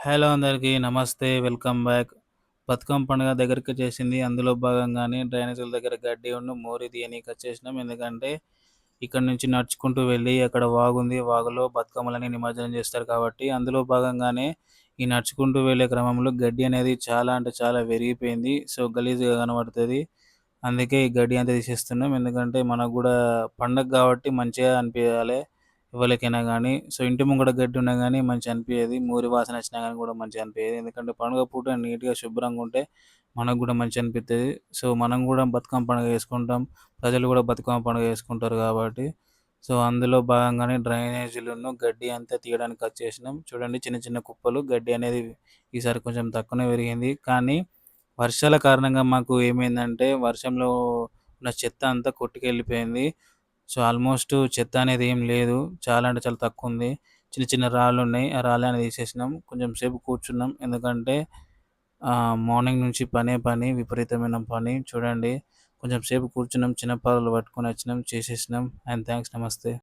Hello అందరికీ నమస్తే. Welcome back. Bathukamma పండుగ దగ్గరికొచ్చేసింది. అందులో భాగంగానే డ్రైనేజీల దగ్గర గడ్డి మోరి తీయనీకొచ్చేసినాం. ఎందుకంటే ఇక్కడి నుంచి నడుచుకుంటూ వెళ్ళి అక్కడ వాగుంది. వాగులో బతుకమ్మలని నిమజ్జనం చేస్తారు కాబట్టి అందులో భాగంగానే ఈ నడుచుకుంటూ వెళ్ళే క్రమంలో గడ్డి అనేది చాలా అంటే చాలా పెరిగిపోయింది. సో, గలీజుగా కనబడుతది. అందుకే ఈ గడ్డి అంతా తీసేస్తున్నాం. ఎందుకంటే మనకు గూడా పండగ కాబట్టి మంచిగా అనిపియాలే ఎవలికైనా గానీ. సో, ఇంటి ముంగట గడ్డి ఉన్నా గానీ మంచిగా అనిపియది. మురి వాసన వచ్చినా గానీ కూడా మంచిగా అనిపియది. ఎందుకంటే పండుగ పూట నీట్‌గా శుభ్రంగా ఉంటే మనకు గూడా మంచిగా అనిపిత్తది. సో, మనం గూడా బతుకమ్మ పండుగ చేసుకుంటాం. ప్రజలు గూడా బతుకమ్మ పండుగ చేసుకుంటారు కాబట్టి సో, అందులో భాగంగానే గడ్డి అంతా తీయడానికొచ్చేసినాం. చూడండి చిన్న చిన్న కుప్పలు గడ్డి అనేది ఈసారి కొంచెం తక్కువనే పెరిగింది. కానీ వర్షాల కారణంగా మాకు ఏమైందంటే వర్షంలో ఉన్న చెత్త అంతా కొట్టుకెళ్ళిపోయింది. సో, ఆల్‌మోస్ట్ చెత్త అనేది ఏం లేదు. చాలా అంటే చాలా తక్కువుంది. చిన్న చిన్న రాళ్ళున్నాయి. ఆ రాళ్ళని తీసేసినాం. కొంచెం సేపు కూర్చున్నాం. ఎందుకంటే మార్నింగ్ నుంచి పనే పని, విపరీతమైన పని. చూడండి కొంచెం సేపు కూర్చున్నాం. చిన్న పారలు పట్టుకొనొచ్చినాం. చేసేసినాం. And thanks. నమస్తే.